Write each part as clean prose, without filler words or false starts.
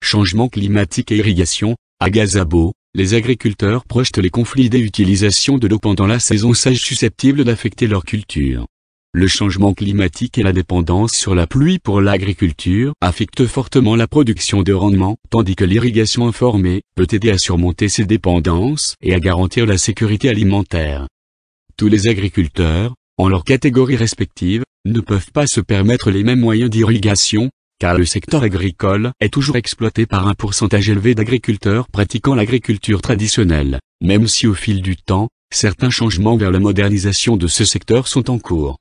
changement climatique et irrigation. À Gazabo, les agriculteurs projettent les conflits d'utilisation de l'eau pendant la saison sèche susceptibles d'affecter leur culture. Le changement climatique et la dépendance sur la pluie pour l'agriculture affectent fortement la production de rendement, tandis que l'irrigation informée peut aider à surmonter ces dépendances et à garantir la sécurité alimentaire. Tous les agriculteurs, en leurs catégories respectives, ne peuvent pas se permettre les mêmes moyens d'irrigation, car le secteur agricole est toujours exploité par un pourcentage élevé d'agriculteurs pratiquant l'agriculture traditionnelle, même si au fil du temps, certains changements vers la modernisation de ce secteur sont en cours.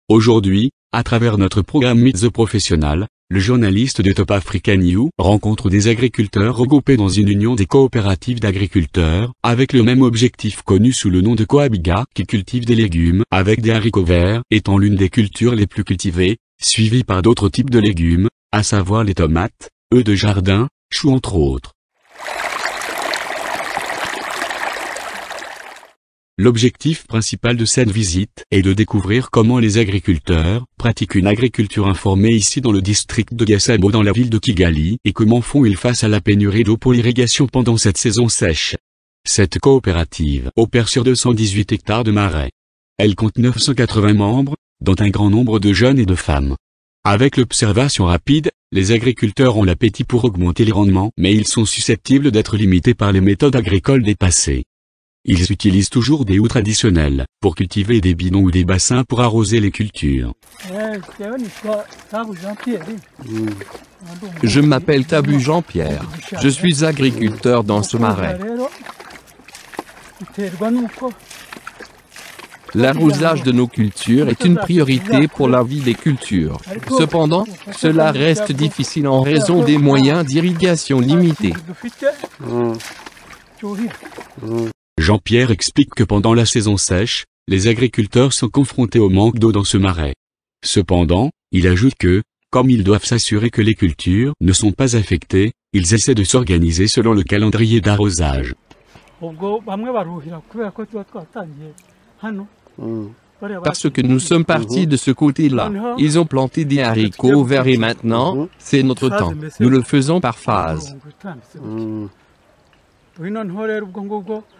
Aujourd'hui, à travers notre programme Meet the Professional, le journaliste de Top Africa News rencontre des agriculteurs regroupés dans une union des coopératives d'agriculteurs, avec le même objectif connu sous le nom de Coabiga, qui cultive des légumes avec des haricots verts, étant l'une des cultures les plus cultivées, suivie par d'autres types de légumes, à savoir les tomates, œufs de jardin, choux entre autres. L'objectif principal de cette visite est de découvrir comment les agriculteurs pratiquent une agriculture informée ici dans le district de Gasabo dans la ville de Kigali et comment font-ils face à la pénurie d'eau pour l'irrigation pendant cette saison sèche. Cette coopérative opère sur 218 hectares de marais. Elle compte 980 membres, dont un grand nombre de jeunes et de femmes. Avec l'observation rapide, les agriculteurs ont l'appétit pour augmenter les rendements, mais ils sont susceptibles d'être limités par les méthodes agricoles dépassées. Ils utilisent toujours des houes traditionnelles, pour cultiver des bidons ou des bassins pour arroser les cultures. Je m'appelle Tabu Jean-Pierre. Je suis agriculteur dans ce marais. L'arrosage de nos cultures est une priorité pour la vie des cultures. Cependant, cela reste difficile en raison des moyens d'irrigation limités. Jean-Pierre explique que pendant la saison sèche, les agriculteurs sont confrontés au manque d'eau dans ce marais. Cependant, il ajoute que, comme ils doivent s'assurer que les cultures ne sont pas affectées, ils essaient de s'organiser selon le calendrier d'arrosage. Parce que nous sommes partis de ce côté-là. Ils ont planté des haricots verts et maintenant, c'est notre temps. Nous le faisons par phase.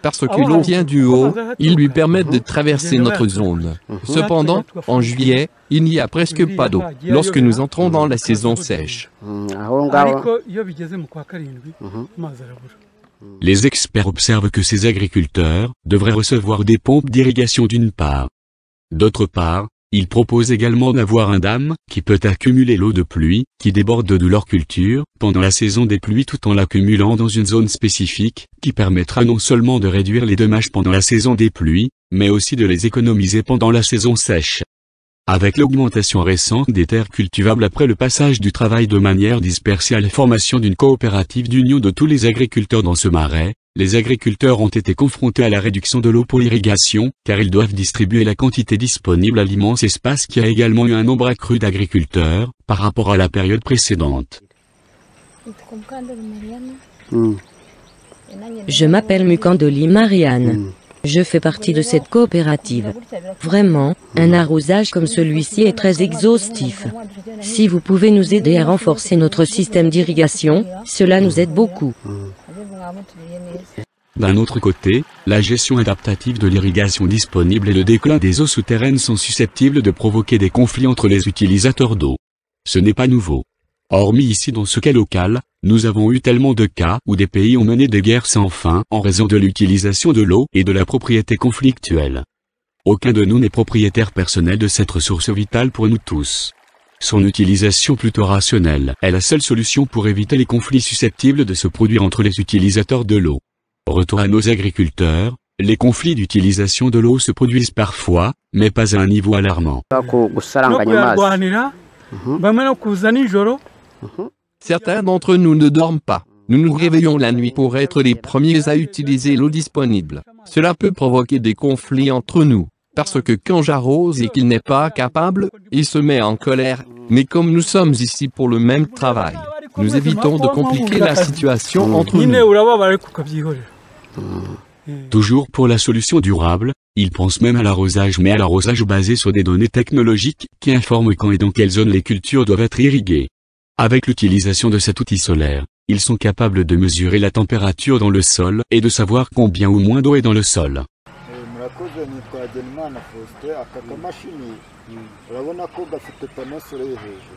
Parce que l'eau vient du haut, ils lui permettent de traverser notre zone. Cependant, en juillet, il n'y a presque pas d'eau, lorsque nous entrons dans la saison sèche. Les experts observent que ces agriculteurs devraient recevoir des pompes d'irrigation d'une part. D'autre part, ils proposent également d'avoir un dam qui peut accumuler l'eau de pluie qui déborde de leur culture pendant la saison des pluies tout en l'accumulant dans une zone spécifique qui permettra non seulement de réduire les dommages pendant la saison des pluies, mais aussi de les économiser pendant la saison sèche. Avec l'augmentation récente des terres cultivables après le passage du travail de manière dispersée à la formation d'une coopérative d'union de tous les agriculteurs dans ce marais, les agriculteurs ont été confrontés à la réduction de l'eau pour l'irrigation, car ils doivent distribuer la quantité disponible à l'immense espace qui a également eu un nombre accru d'agriculteurs, par rapport à la période précédente. Je m'appelle Mukandoli Marianne. Je fais partie de cette coopérative. Vraiment, un arrosage comme celui-ci est très exhaustif. Si vous pouvez nous aider à renforcer notre système d'irrigation, cela nous aide beaucoup. D'un autre côté, la gestion adaptative de l'irrigation disponible et le déclin des eaux souterraines sont susceptibles de provoquer des conflits entre les utilisateurs d'eau. Ce n'est pas nouveau. Hormis ici dans ce cas local, nous avons eu tellement de cas où des pays ont mené des guerres sans fin en raison de l'utilisation de l'eau et de la propriété conflictuelle. Aucun de nous n'est propriétaire personnel de cette ressource vitale pour nous tous. Son utilisation plutôt rationnelle est la seule solution pour éviter les conflits susceptibles de se produire entre les utilisateurs de l'eau. Retour à nos agriculteurs, les conflits d'utilisation de l'eau se produisent parfois, mais pas à un niveau alarmant. Certains d'entre nous ne dorment pas. Nous nous réveillons la nuit pour être les premiers à utiliser l'eau disponible. Cela peut provoquer des conflits entre nous, parce que quand j'arrose et qu'il n'est pas capable, il se met en colère. Mais comme nous sommes ici pour le même travail, nous évitons de compliquer la situation entre nous. Toujours pour la solution durable, ils pensent même à l'arrosage, mais à l'arrosage basé sur des données technologiques qui informent quand et dans quelle zone les cultures doivent être irriguées. Avec l'utilisation de cet outil solaire, Ils sont capables de mesurer la température dans le sol et de savoir combien ou moins d'eau est dans le sol. murakoze nitwa Hagenimana Faustin aka kamashini urabona ko gafite pano sore hejuru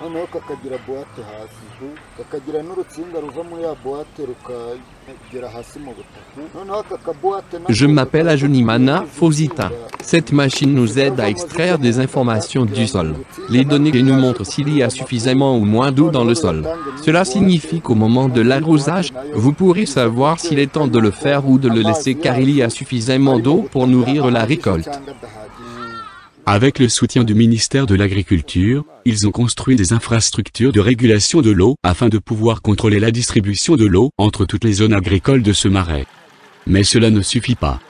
noneho kakagira boîte hasi kakagira n'urutsinga ruva muri ya boîte rukagera hasi mu butaka noneho aka kaboîte. Je m'appelle Hagenimana Faustin. Cette machine nous aide à extraire des informations du sol. Les données nous montrent s'il y a suffisamment ou moins d'eau dans le sol. Cela signifie qu'au moment de l'arrosage, vous pourrez savoir s'il est temps de le faire ou de le laisser car il y a suffisamment d'eau pour nourrir la récolte. Avec le soutien du ministère de l'Agriculture, ils ont construit des infrastructures de régulation de l'eau afin de pouvoir contrôler la distribution de l'eau entre toutes les zones agricoles de ce marais. Mais cela ne suffit pas.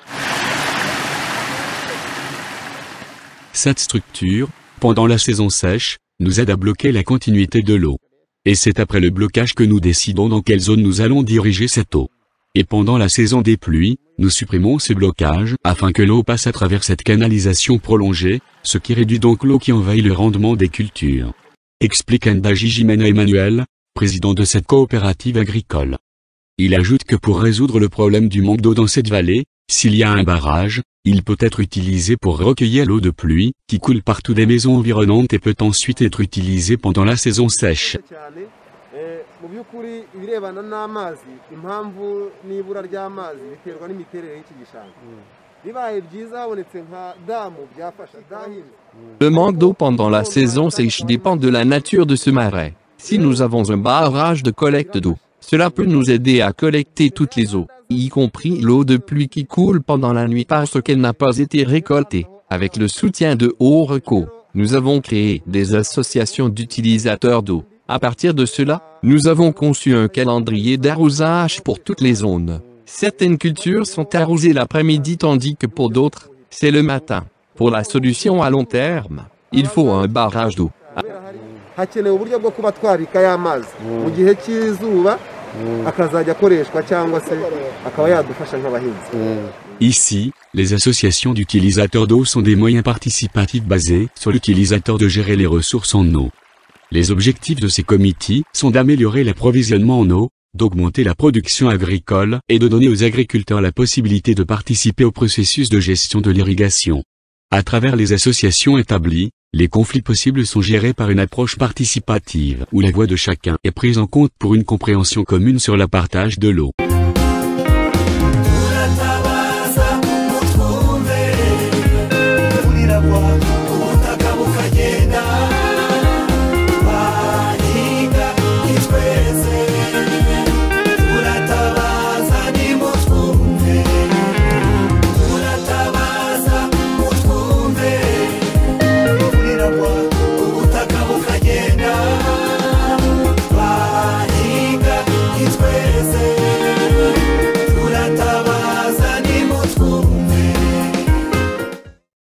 Cette structure, pendant la saison sèche, nous aide à bloquer la continuité de l'eau. Et c'est après le blocage que nous décidons dans quelle zone nous allons diriger cette eau. Et pendant la saison des pluies, nous supprimons ces blocages afin que l'eau passe à travers cette canalisation prolongée, ce qui réduit donc l'eau qui envahit le rendement des cultures. Explique Ndaji Jimena Emmanuel, président de cette coopérative agricole. Il ajoute que pour résoudre le problème du manque d'eau dans cette vallée, s'il y a un barrage, il peut être utilisé pour recueillir l'eau de pluie, qui coule partout des maisons environnantes et peut ensuite être utilisé pendant la saison sèche. mu by'ukuri ibirebana n'amazi impamvu n'ibura ry'amazi biterwa n'imiterere y'iki gishanga bibaye byiza habonetse nka damu byafasha dahinze. Le manque d'eau pendant la saison sèche dépend de la nature de ce marais. Si nous avons un barrage de collecte d'eau, cela peut nous aider à collecter toutes les eaux, y compris l'eau de pluie qui coule pendant la nuit parce qu'elle n'a pas été récoltée. Avec le soutien de Horeco, nous avons créé des associations d'utilisateurs d'eau. À partir de cela, nous avons conçu un calendrier d'arrosage pour toutes les zones. Certaines cultures sont arrosées l'après-midi tandis que pour d'autres, c'est le matin. Pour la solution à long terme, il faut un barrage d'eau. Hakenewe uburyo bwo kuba twabika y'amazi mu gihe cy'izuba akazajya akoreshwa cyangwa se akaba yadufasha nk'abahinzi. Ici, les associations d'utilisateurs d'eau sont des moyens participatifs basés sur l'utilisateur de gérer les ressources en eau. Les objectifs de ces comités sont d'améliorer l'approvisionnement en eau, d'augmenter la production agricole et de donner aux agriculteurs la possibilité de participer au processus de gestion de l'irrigation. À travers les associations établies, les conflits possibles sont gérés par une approche participative où la voix de chacun est prise en compte pour une compréhension commune sur le partage de l'eau.